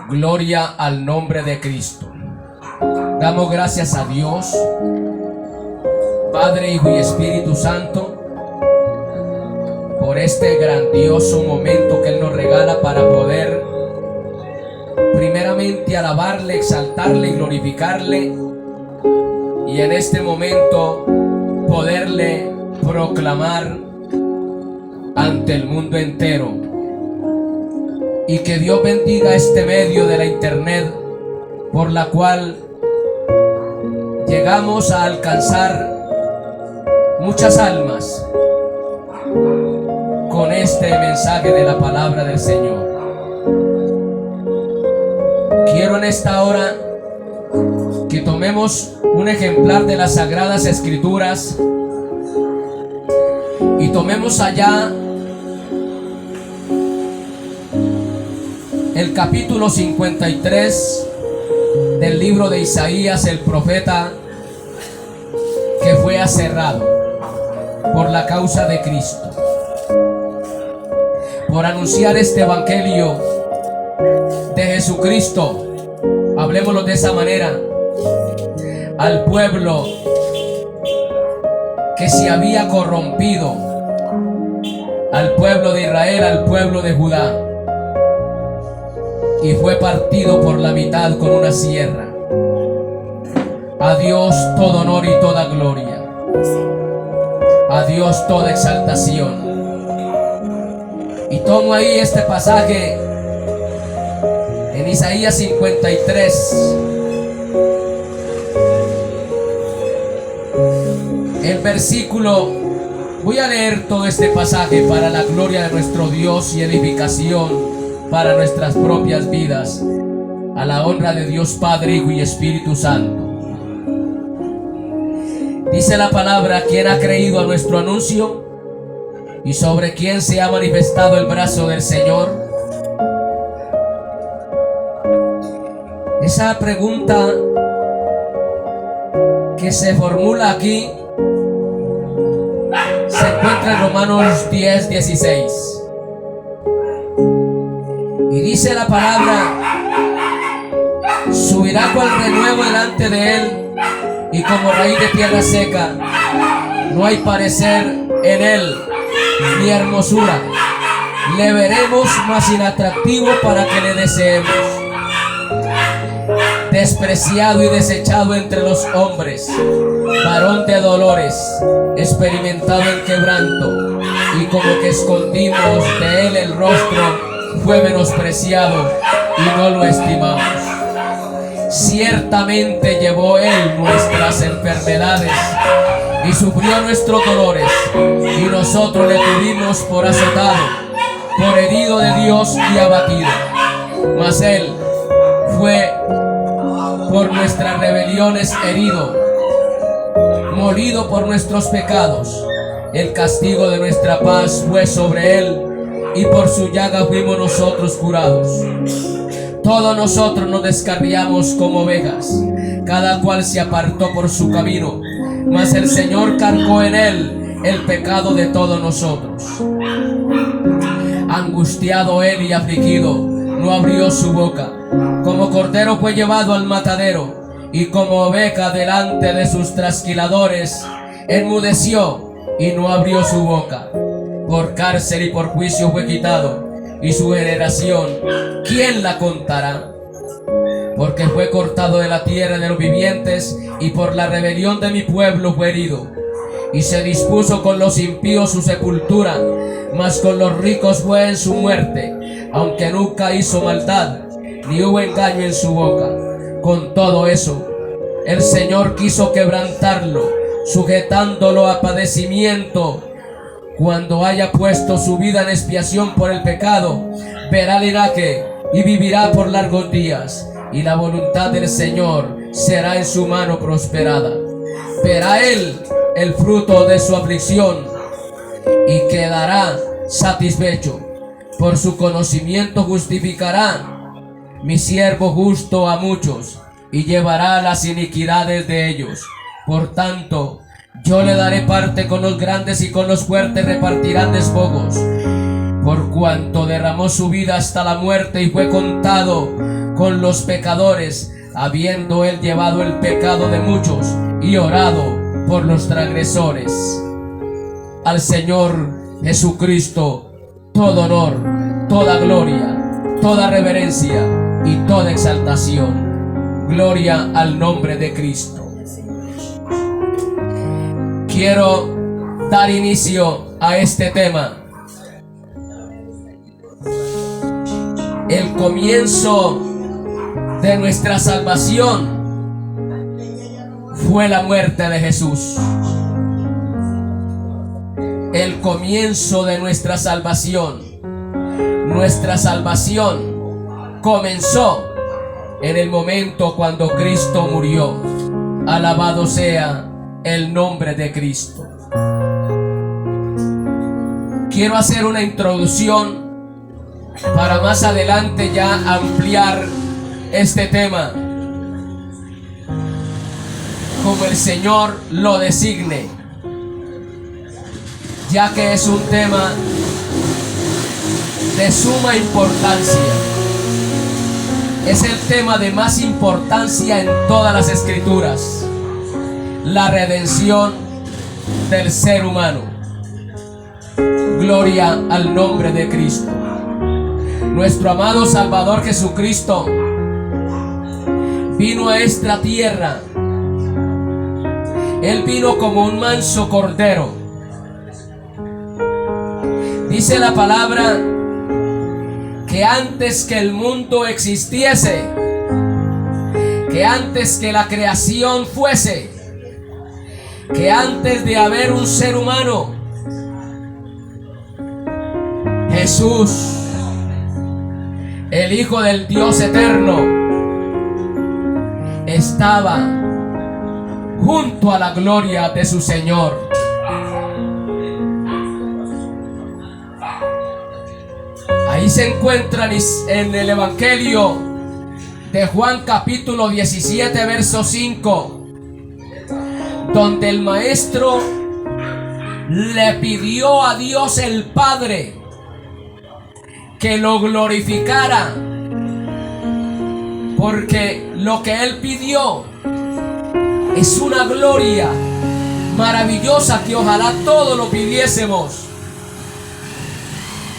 Gloria al nombre de Cristo. Damos gracias a Dios, Padre, Hijo y Espíritu Santo, por este grandioso momento que Él nos regala para poder primeramente alabarle, exaltarle y glorificarle, y en este momento poderle proclamar ante el mundo entero. Y que Dios bendiga este medio de la internet, por la cual llegamos a alcanzar muchas almas con este mensaje de la palabra del Señor. Quiero en esta hora que tomemos un ejemplar de las Sagradas Escrituras y tomemos allá el capítulo 53 del libro de Isaías, el profeta que fue aserrado por la causa de Cristo, por anunciar este evangelio de Jesucristo. Hablemoslo de esa manera al pueblo que se había corrompido, al pueblo de Israel, al pueblo de Judá, y fue partido por la mitad con una sierra. A Dios todo honor y toda gloria, a Dios toda exaltación. Y tomo ahí este pasaje en Isaías 53, el versículo. Voy a leer todo este pasaje para la gloria de nuestro Dios y edificación para nuestras propias vidas, a la honra de Dios Padre, Hijo y Espíritu Santo. Dice la palabra: ¿quién ha creído a nuestro anuncio? ¿Y sobre quién se ha manifestado el brazo del Señor? Esa pregunta que se formula aquí se encuentra en Romanos 10:16. Y dice la palabra: subirá cual renuevo delante de él, y como raíz de tierra seca, no hay parecer en él ni hermosura. Le veremos más inatractivo para que le deseemos. Despreciado y desechado entre los hombres, varón de dolores, experimentado en quebranto, y como que escondimos de él el rostro, fue menospreciado y no lo estimamos. Ciertamente llevó él nuestras enfermedades y sufrió nuestros dolores, y nosotros le tuvimos por azotado, por herido de Dios y abatido. Mas él fue por nuestras rebeliones herido, molido por nuestros pecados. El castigo de nuestra paz fue sobre él, y por su llaga fuimos nosotros curados. Todos nosotros nos descarriamos como ovejas, cada cual se apartó por su camino, mas el Señor cargó en él el pecado de todos nosotros. Angustiado él y afligido, no abrió su boca. Como cordero fue llevado al matadero, y como oveja delante de sus trasquiladores, enmudeció y no abrió su boca. Por cárcel y por juicio fue quitado, y su generación, ¿quién la contará? Porque fue cortado de la tierra de los vivientes, y por la rebelión de mi pueblo fue herido. Y se dispuso con los impíos su sepultura, mas con los ricos fue en su muerte, aunque nunca hizo maldad, ni hubo engaño en su boca. Con todo eso, el Señor quiso quebrantarlo, sujetándolo a padecimiento. Cuando haya puesto su vida en expiación por el pecado, verá el linaje y vivirá por largos días, y la voluntad del Señor será en su mano prosperada. Verá él el fruto de su aflicción y quedará satisfecho. Por su conocimiento justificará mi siervo justo a muchos, y llevará las iniquidades de ellos. Por tanto, yo le daré parte con los grandes, y con los fuertes repartirán despojos. por cuanto derramó su vida hasta la muerte y fue contado con los pecadores, habiendo él llevado el pecado de muchos y orado por los transgresores. Al Señor Jesucristo todo honor, toda gloria, toda reverencia y toda exaltación. Gloria al nombre de Cristo. Quiero dar inicio a este tema. El comienzo de nuestra salvación fue la muerte de Jesús. El comienzo de nuestra salvación comenzó en el momento cuando Cristo murió. Alabado sea el nombre de Cristo. Quiero hacer una introducción para más adelante ya ampliar este tema como el Señor lo designe, ya que es un tema de suma importancia. Es el tema de más importancia en todas las escrituras: la redención del ser humano. Gloria al nombre de Cristo. Nuestro amado Salvador Jesucristo vino a esta tierra. Él vino como un manso cordero. Dice la palabra que antes que el mundo existiese, que antes que la creación fuese, que antes de haber un ser humano, Jesús, el Hijo del Dios eterno, estaba junto a la gloria de su Señor. Ahí se encuentran en el Evangelio de Juan capítulo 17 verso 5, donde el maestro le pidió a Dios el Padre que lo glorificara, porque lo que él pidió es una gloria maravillosa que ojalá todos lo pidiésemos: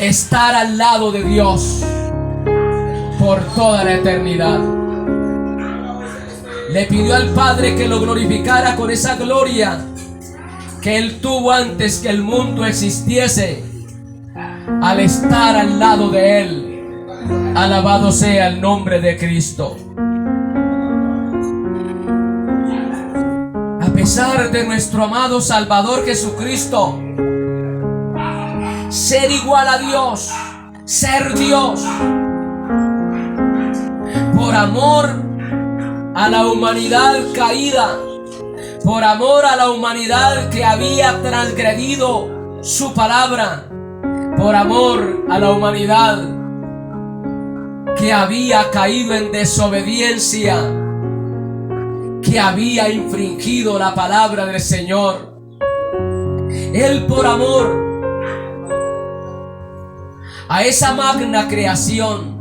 estar al lado de Dios por toda la eternidad. Le pidió al Padre que lo glorificara con esa gloria que él tuvo antes que el mundo existiese, al estar al lado de él. Alabado sea el nombre de Cristo. A pesar de nuestro amado Salvador Jesucristo ser igual a Dios, ser Dios, por amor a la humanidad caída, por amor a la humanidad que había transgredido su palabra, por amor a la humanidad que había caído en desobediencia, que había infringido la palabra del Señor, Él por amor a esa magna creación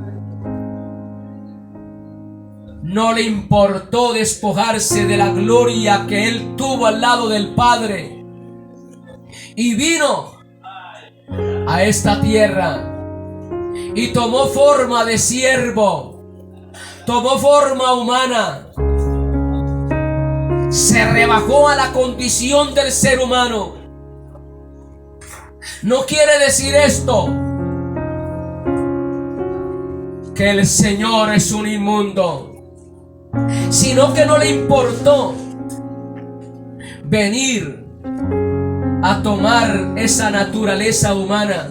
no le importó despojarse de la gloria que Él tuvo al lado del Padre, y vino a esta tierra y tomó forma de siervo, tomó forma humana, se rebajó a la condición del ser humano. No quiere decir esto que el Señor es un inmundo, sino que no le importó venir a tomar esa naturaleza humana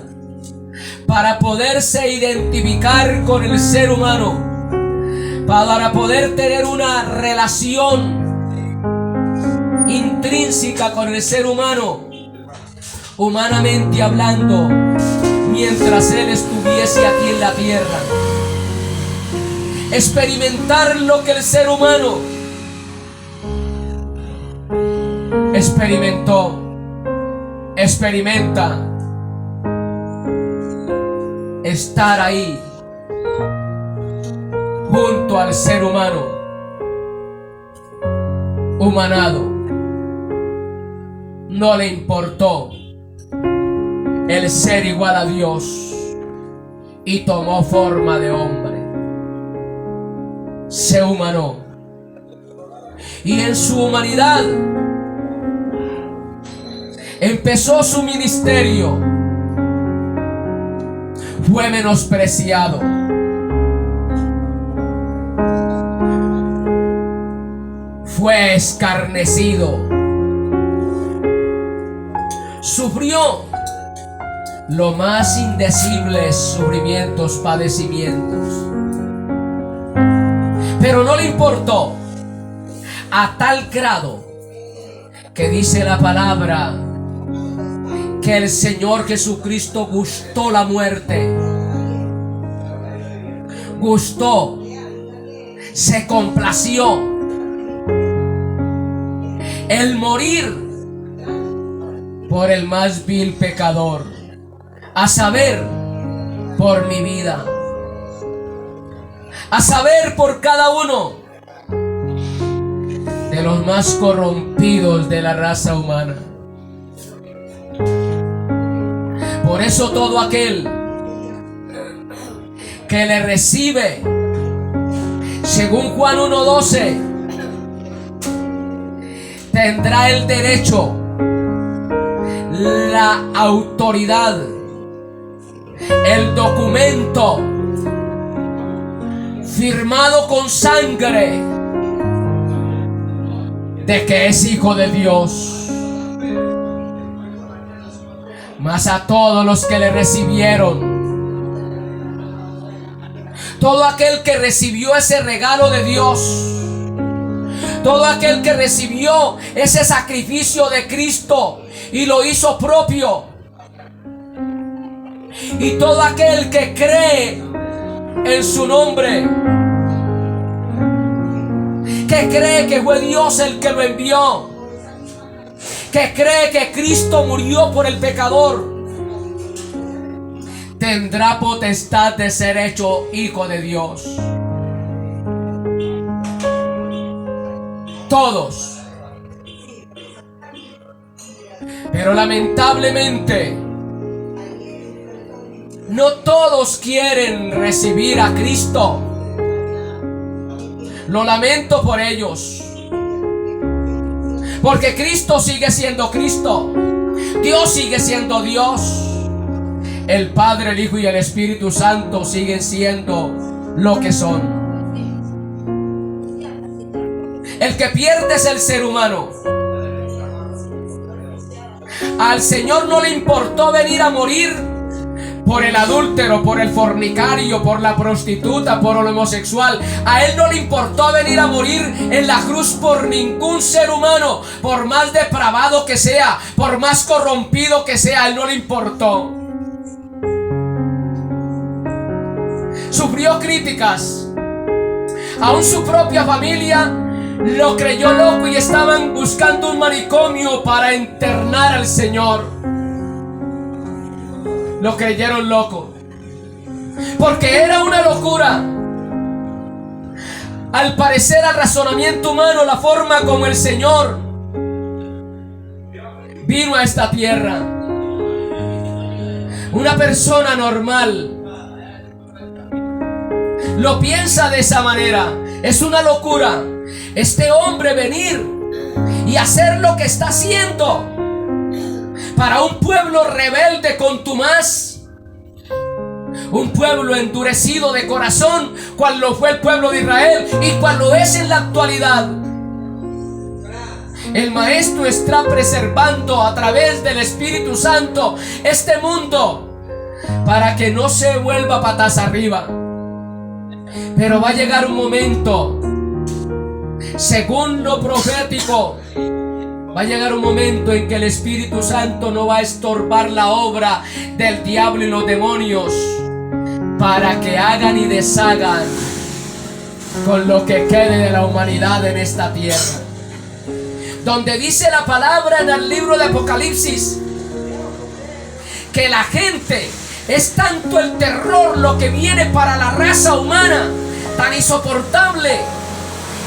para poderse identificar con el ser humano, para poder tener una relación intrínseca con el ser humano, humanamente hablando, mientras Él estuviese aquí en la tierra. Experimentar lo que el ser humano experimenta. estar ahí junto al ser humano humanado. No le importó el ser igual a Dios y tomó forma de hombre. Se humanó y en su humanidad empezó su ministerio. Fue menospreciado, fue escarnecido, sufrió los más indecibles sufrimientos, padecimientos, pero no le importó, a tal grado que dice la palabra que el Señor Jesucristo gustó la muerte, gustó, se complació el morir por el más vil pecador, a saber, por mi vida, a saber, por cada uno de los más corrompidos de la raza humana. Por eso todo aquel que le recibe, según Juan 1:12, tendrá el derecho, la autoridad, el documento firmado con sangre de que es hijo de Dios. Mas a todos los que le recibieron, todo aquel que recibió ese regalo de Dios, todo aquel que recibió ese sacrificio de Cristo y lo hizo propio, y todo aquel que cree en su nombre, que cree que fue Dios el que lo envió, que cree que Cristo murió por el pecador, tendrá potestad de ser hecho hijo de Dios. Todos. Pero lamentablemente, no todos quieren recibir a Cristo. Lo lamento por ellos, porque Cristo sigue siendo Cristo, Dios sigue siendo Dios, el Padre, el Hijo y el Espíritu Santo siguen siendo lo que son. El que pierde es el ser humano. Al Señor no le importó venir a morir por el adúltero, por el fornicario, por la prostituta, por el homosexual. A Él no le importó venir a morir en la cruz por ningún ser humano, por más depravado que sea, por más corrompido que sea. A Él no le importó. Sufrió críticas. Aún su propia familia lo creyó loco y estaban buscando un manicomio para internar al Señor. Lo creyeron loco, porque era una locura. Al parecer, al razonamiento humano, la forma como el Señor vino a esta tierra, una persona normal lo piensa de esa manera. Es una locura este hombre venir y hacer lo que está haciendo para un pueblo rebelde, contumaz, un pueblo endurecido de corazón, cual lo fue el pueblo de Israel y cual lo es en la actualidad. El Maestro está preservando a través del Espíritu Santo este mundo para que no se vuelva patas arriba. Pero va a llegar un momento, según lo profético, va a llegar un momento en que el Espíritu Santo no va a estorbar la obra del diablo y los demonios para que hagan y deshagan con lo que quede de la humanidad en esta tierra. Donde dice la palabra en el libro de Apocalipsis que la gente Es tanto el terror lo que viene para la raza humana, tan insoportable,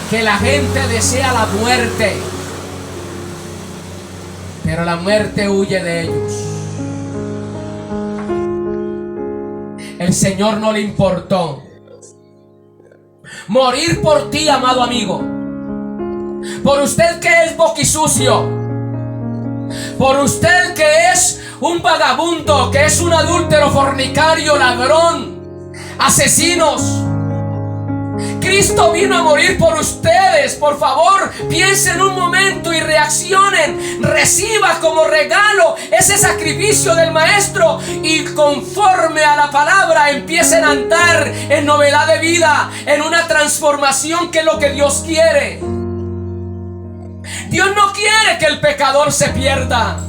que la gente desea la muerte, pero la muerte huye de ellos. El Señor no le importó morir por ti, amado amigo, por usted que es boquisucio, por usted que es un vagabundo, que es un adúltero, fornicario, ladrón, asesinos. Cristo vino a morir por ustedes. Por favor, piensen un momento y reaccionen. Reciba como regalo ese sacrificio del Maestro y conforme a la palabra empiecen a andar en novedad de vida, en una transformación que es lo que Dios quiere. Dios no quiere que el pecador se pierda.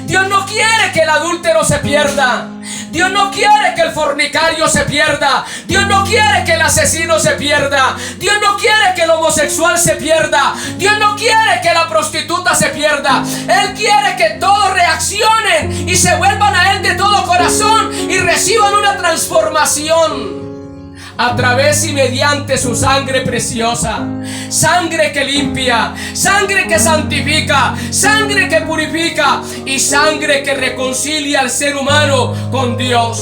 Dios no quiere que el adúltero se pierda. Dios no quiere que el fornicario se pierda. Dios no quiere que el asesino se pierda. Dios no quiere que el homosexual se pierda. Dios no quiere que la prostituta se pierda. Él quiere que todos reaccionen y se vuelvan a Él de todo corazón y reciban una transformación a través y mediante su sangre preciosa. Sangre que limpia, sangre que santifica, sangre que purifica y sangre que reconcilia al ser humano con Dios.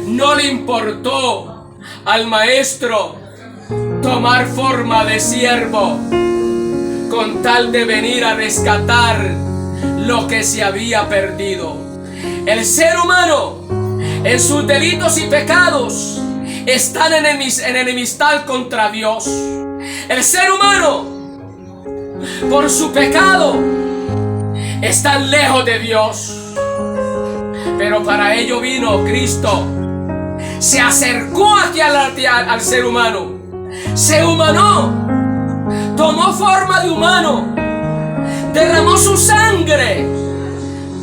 No le importó al Maestro tomar forma de siervo con tal de venir a rescatar lo que se había perdido. El ser humano en sus delitos y pecados están en enemistad contra Dios. El ser humano, por su pecado, está lejos de Dios. Pero para ello vino Cristo. Se acercó aquí al ser humano. Se humanó. Tomó forma de humano. Derramó su sangre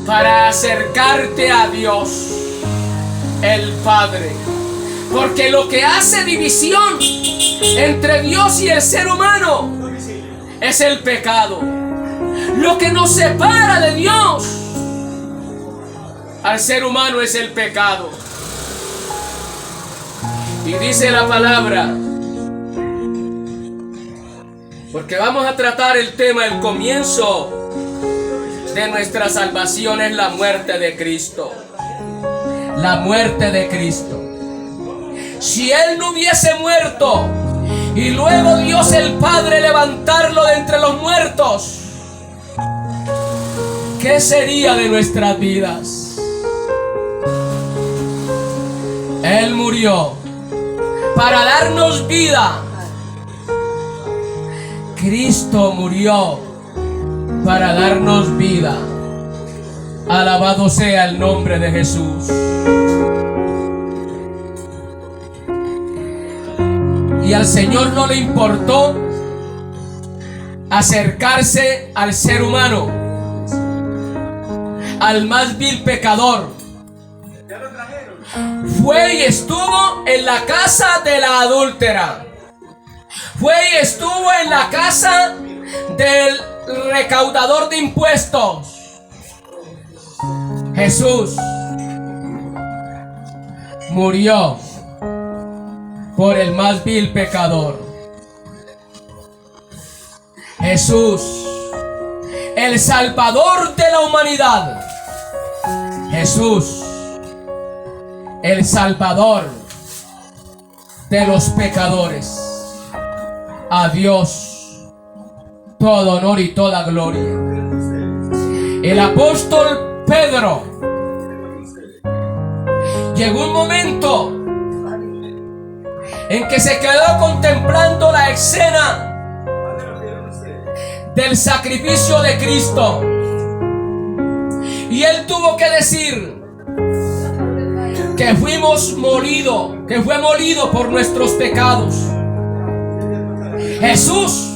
para acercarte a Dios, el Padre. Porque lo que hace división entre Dios y el ser humano es el pecado. Lo que nos separa de Dios al ser humano es el pecado. Y dice la palabra, porque vamos a tratar el tema, el comienzo de nuestra salvación es la muerte de Cristo. La muerte de Cristo. Si Él no hubiese muerto y luego Dios el Padre levantarlo de entre los muertos, ¿qué sería de nuestras vidas? Él murió para darnos vida. Cristo murió para darnos vida. Alabado sea el nombre de Jesús. Y al Señor no le importó acercarse al ser humano, al más vil pecador. Fue y estuvo en la casa de la adúltera. Fue y estuvo en la casa del recaudador de impuestos. Jesús murió por el más vil pecador. Jesús, el Salvador de la humanidad. Jesús, el Salvador de los pecadores. A Dios todo honor y toda gloria. El apóstol Pedro, llegó un momento en que se quedó contemplando la escena del sacrificio de Cristo, y él tuvo que decir que fuimos molidos, que fue molido por nuestros pecados. Jesús,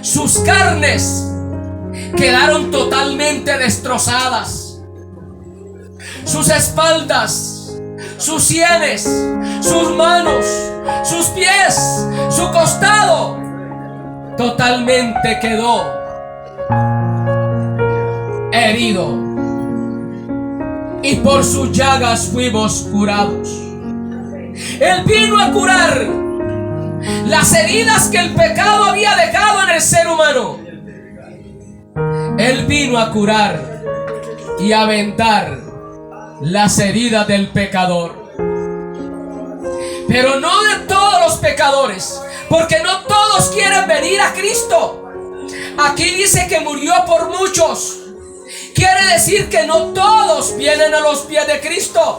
sus carnes quedaron totalmente destrozadas. Sus espaldas, sus sienes, sus manos, sus pies, su costado, totalmente quedó herido. y por sus llagas fuimos curados. Él vino a curar las heridas que el pecado había dejado en el ser humano. Él vino a curar y a vendar las heridas del pecador. Pero no de todos los pecadores, porque no todos quieren venir a Cristo. Aquí dice que murió por muchos. Quiere decir que no todos vienen a los pies de Cristo.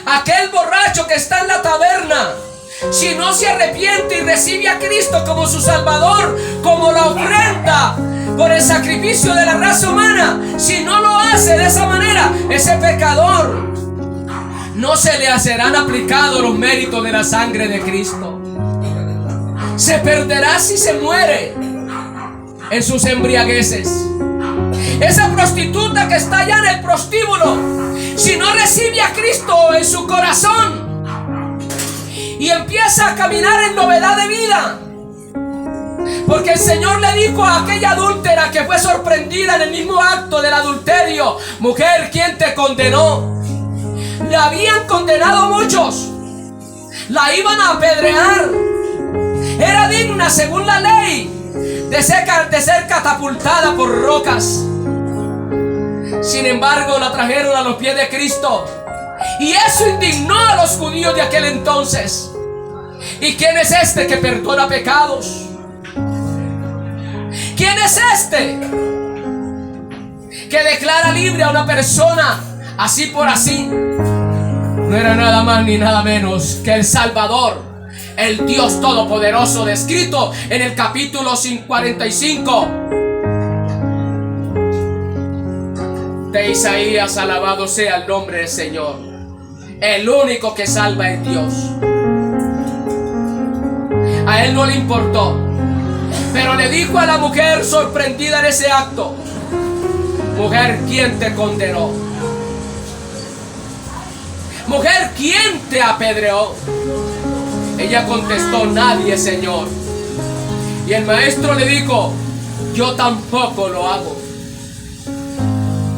Aquel borracho que está en la taberna, si no se arrepiente y recibe a Cristo como su Salvador, como la ofrenda por el sacrificio de la raza humana, si no lo hace de esa manera, ese pecador no se le serán aplicados los méritos de la sangre de Cristo. Se perderá si se muere en sus embriagueces. Esa prostituta que está allá en el prostíbulo, si no recibe a Cristo en su corazón y empieza a caminar en novedad de vida, porque el Señor le dijo a aquella adúltera que fue sorprendida en el mismo acto del adulterio: mujer, ¿quién te condenó? La habían condenado muchos, la iban a apedrear, era digna según la ley de ser catapultada por rocas. Sin embargo, la trajeron a los pies de Cristo, y eso indignó a los judíos de aquel entonces. ¿Y quién es este que perdona pecados? ¿Quién es este que declara libre a una persona así por así? No era nada más ni nada menos que el Salvador, el Dios Todopoderoso, descrito en el capítulo 45 de Isaías. Alabado sea el nombre del Señor. El único que salva es Dios. A él no le importó, pero le dijo a la mujer sorprendida en ese acto: mujer, ¿quién te condenó? Mujer, ¿quién te apedreó? Ella contestó: nadie, Señor. Y el maestro le dijo: yo tampoco lo hago.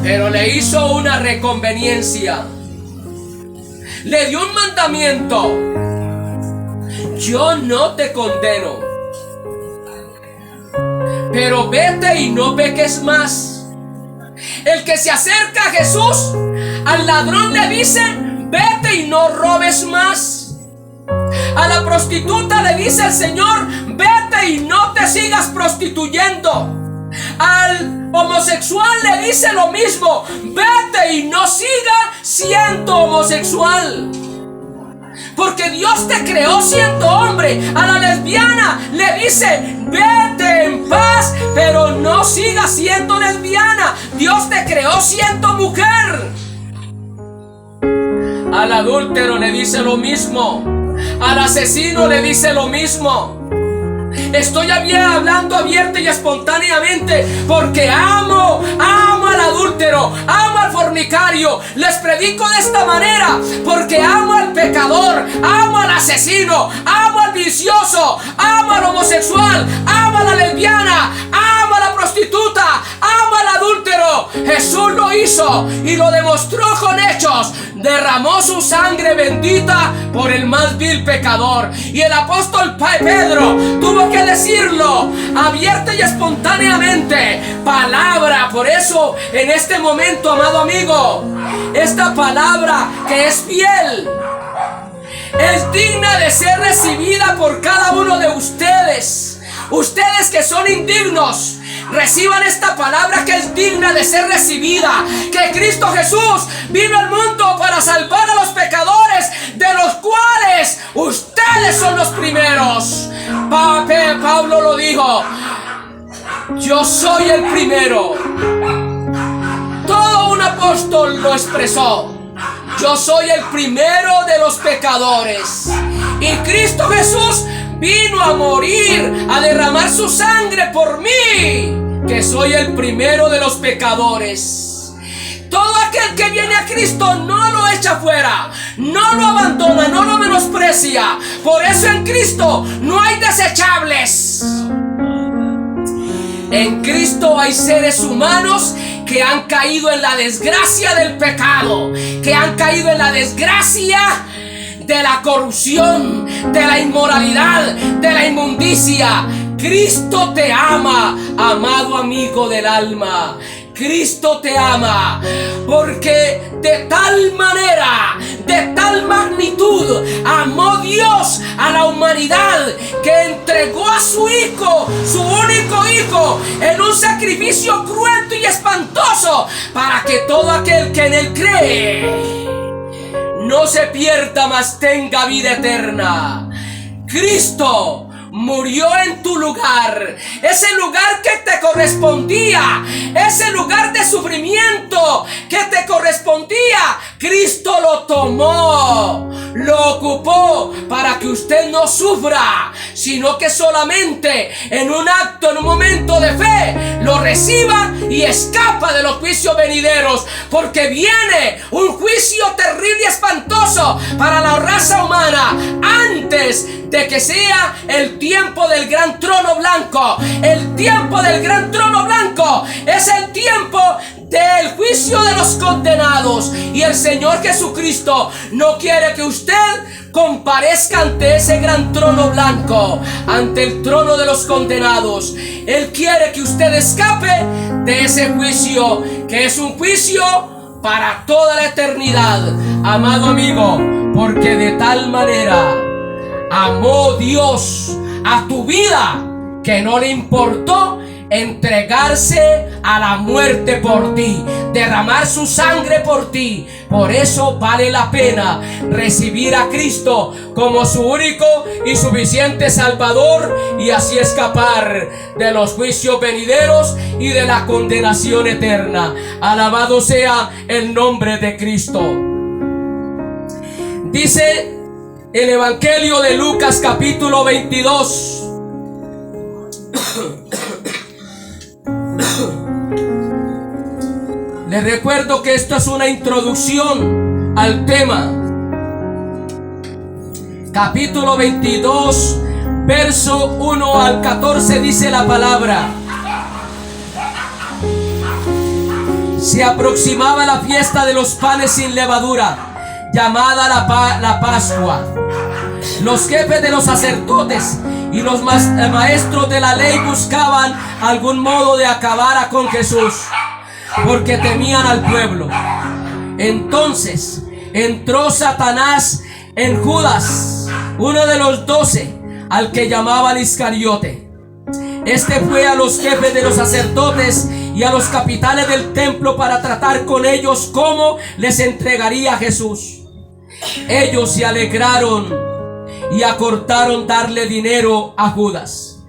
Pero le hizo una reconveniencia, le dio un mandamiento: yo no te condeno, pero vete y no peques más. El que se acerca a Jesús, al ladrón le dice: vete y no robes más. A la prostituta le dice el Señor: vete y no te sigas prostituyendo. Al homosexual le dice lo mismo: vete y no sigas siendo homosexual, porque Dios te creó siendo hombre. A la lesbiana le dice: vete en paz, pero no sigas siendo lesbiana. Dios te creó siendo mujer. Al adúltero le dice lo mismo, al asesino le dice lo mismo. Estoy hablando abierta y espontáneamente porque amo al adúltero, amo al fornicario. Les predico de esta manera porque amo al pecador, amo al asesino, amo al vicioso, amo al homosexual, amo a la lesbiana, amo a la prostituta, amo al adúltero. Jesús lo hizo y lo demostró con hechos. Derramó su sangre bendita por el más vil pecador. Y el apóstol Pedro tuvo que decirlo abierta y espontáneamente. Palabra. Por eso en este momento, amado amigo, esta palabra que es fiel, es digna de ser recibida por cada uno de ustedes. Ustedes que son indignos, reciban esta palabra que es digna de ser recibida. Que Cristo Jesús vino al mundo para salvar a los pecadores, de los cuales ustedes son los primeros. Pablo lo dijo: yo soy el primero. Todo un apóstol lo expresó: yo soy el primero de los pecadores. Y Cristo Jesús vino a morir, a derramar su sangre por mí, que soy el primero de los pecadores. Todo aquel que viene a Cristo no lo echa fuera, no lo abandona, no lo menosprecia. Por eso en Cristo no hay desechables. En Cristo hay seres humanos que han caído en la desgracia del pecado, que han caído en la desgracia de la corrupción, de la inmoralidad, de la inmundicia. Cristo te ama, amado amigo del alma. Cristo te ama, porque de tal manera, de tal magnitud amó Dios a la humanidad, que entregó a su Hijo, su único Hijo, en un sacrificio cruento y espantoso, para que todo aquel que en él cree no se pierda, mas tenga vida eterna. Cristo murió en tu lugar, ese lugar que te correspondía, ese lugar de sufrimiento que te correspondía. Cristo lo tomó, lo ocupó para que usted no sufra, sino que solamente en un acto, en un momento de fe, lo reciba y escapa de los juicios venideros, porque viene un juicio terrible y espantoso para la raza humana antes de que sea el tiempo del gran trono blanco. El tiempo del gran trono blanco es el tiempo del juicio de los condenados, y el Señor Jesucristo no quiere que usted comparezca ante ese gran trono blanco, ante el trono de los condenados. Él quiere que usted escape de ese juicio, que es un juicio para toda la eternidad, amado amigo, porque de tal manera amó Dios a tu vida que no le importó entregarse a la muerte por ti, derramar su sangre por ti. Por eso vale la pena recibir a Cristo como su único y suficiente Salvador, y así escapar de los juicios venideros y de la condenación eterna. Alabado sea el nombre de Cristo. Dice el Evangelio de Lucas capítulo 22. Les recuerdo que esto es una introducción al tema. Capítulo 22, verso 1 al 14 dice la palabra: se aproximaba la fiesta de los panes sin levadura, llamada la Pascua. Los jefes de los sacerdotes y los maestros de la ley buscaban algún modo de acabar con Jesús, porque temían al pueblo. Entonces entró Satanás en Judas, uno de los 12, al que llamaban Iscariote. Este fue a los jefes de los sacerdotes y a los capitanes del templo para tratar con ellos cómo les entregaría a Jesús. Ellos se alegraron y acordaron darle dinero a Judas.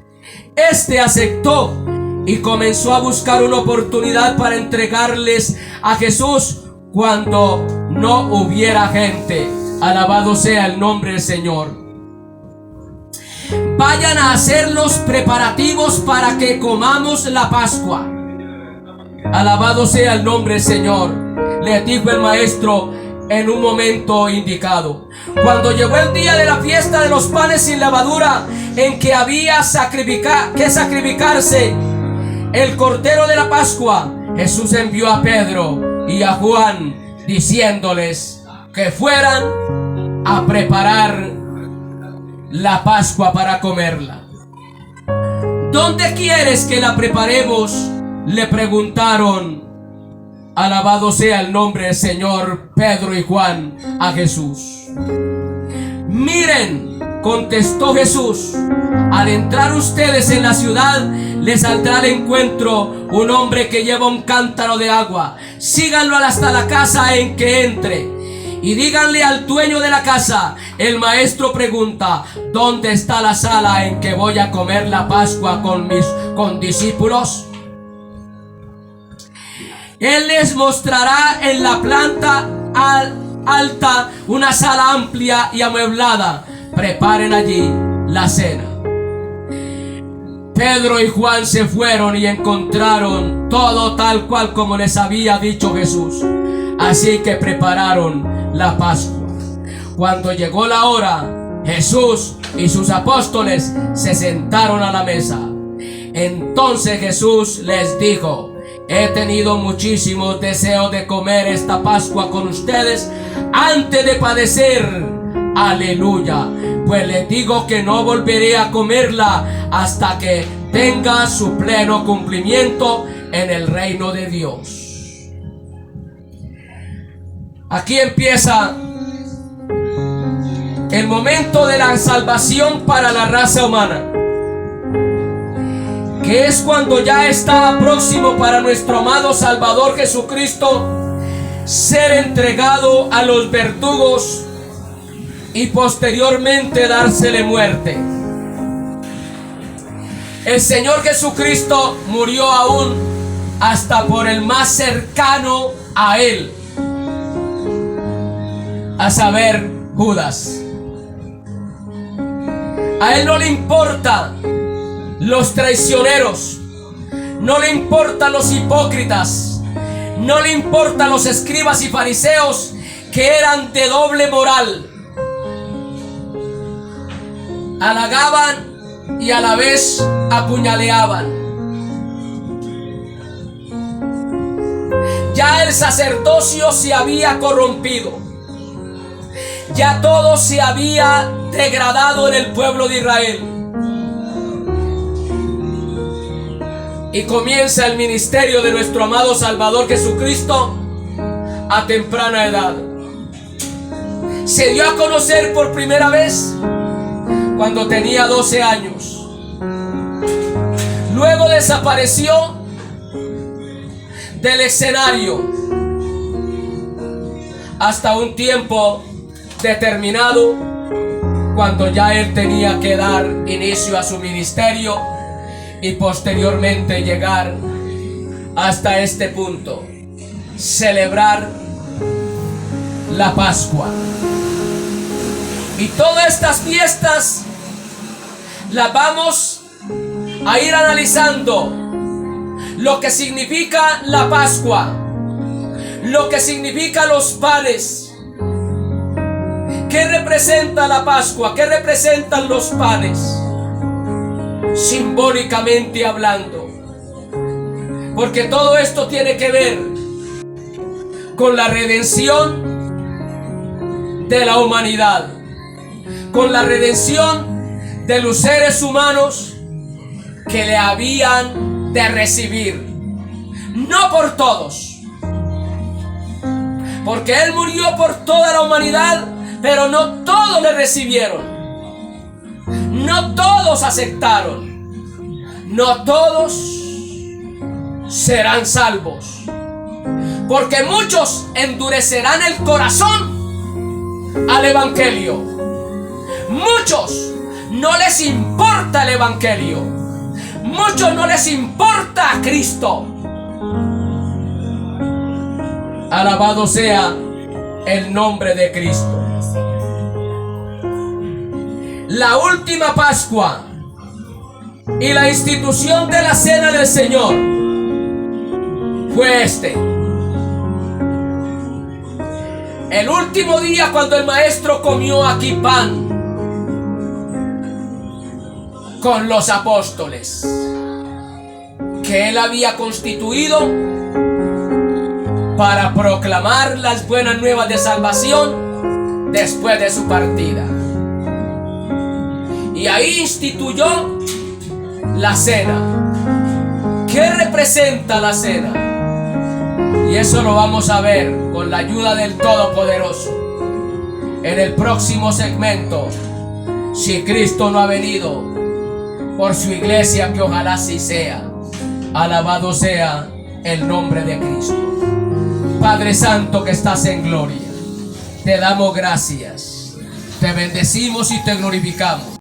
Este aceptó y comenzó a buscar una oportunidad para entregarles a Jesús cuando no hubiera gente. Alabado sea el nombre del Señor. Vayan a hacer los preparativos para que comamos la Pascua. Alabado sea el nombre del Señor, le dijo el maestro en un momento indicado. Cuando llegó el día de la fiesta de los panes sin levadura, en que había que sacrificarse el cordero de la Pascua, Jesús envió a Pedro y a Juan diciéndoles que fueran a preparar la Pascua para comerla. ¿Dónde quieres que la preparemos?, le preguntaron. Alabado sea el nombre del Señor, Pedro y Juan a Jesús. Miren, contestó Jesús, al entrar ustedes en la ciudad, les saldrá al encuentro un hombre que lleva un cántaro de agua. Síganlo hasta la casa en que entre y díganle al dueño de la casa: el maestro pregunta, ¿dónde está la sala en que voy a comer la Pascua con mis condiscípulos? Él les mostrará en la planta alta una sala amplia y amueblada. Preparen allí la cena. Pedro y Juan se fueron y encontraron todo tal cual como les había dicho Jesús. Así que prepararon la Pascua. Cuando llegó la hora, Jesús y sus apóstoles se sentaron a la mesa. Entonces Jesús les dijo: He tenido muchísimos deseos de comer esta Pascua con ustedes antes de padecer. Aleluya. Pues les digo que no volveré a comerla hasta que tenga su pleno cumplimiento en el reino de Dios. Aquí empieza el momento de la salvación para la raza humana, que es cuando ya está próximo para nuestro amado Salvador Jesucristo ser entregado a los verdugos y posteriormente dársele muerte. El Señor Jesucristo murió aún hasta por el más cercano a Él, a saber, Judas. A Él no le importan los traicioneros, no le importan los hipócritas, no le importan los escribas y fariseos que eran de doble moral. Halagaban y a la vez apuñaleaban. Ya el sacerdocio se había corrompido. Ya todo se había degradado en el pueblo de Israel. Y comienza el ministerio de nuestro amado Salvador Jesucristo a temprana edad. Se dio a conocer por primera vez cuando tenía 12 años. Luego desapareció del escenario hasta un tiempo determinado, cuando ya él tenía que dar inicio a su ministerio y posteriormente llegar hasta este punto, celebrar la Pascua. Y todas estas fiestas las vamos a ir analizando, lo que significa la Pascua, lo que significa los panes. ¿Qué representa la Pascua? ¿Qué representan los panes? Simbólicamente hablando. Porque todo esto tiene que ver con la redención de la humanidad, con la redención de los seres humanos que le habían de recibir. No por todos, porque Él murió por toda la humanidad, pero no todos le recibieron, no todos aceptaron, no todos serán salvos, porque muchos endurecerán el corazón al evangelio. Muchos no les importa el evangelio, muchos no les importa a Cristo. Alabado sea el nombre de Cristo. La última Pascua y la institución de la cena del Señor fue el último día, cuando el maestro comió aquí pan con los apóstoles que él había constituido para proclamar las buenas nuevas de salvación después de su partida. Y ahí instituyó la cena. ¿Qué representa la cena? Y eso lo vamos a ver con la ayuda del Todopoderoso en el próximo segmento, si Cristo no ha venido por su iglesia, que ojalá sí sea. Alabado sea el nombre de Cristo. Padre Santo que estás en gloria, te damos gracias, te bendecimos y te glorificamos.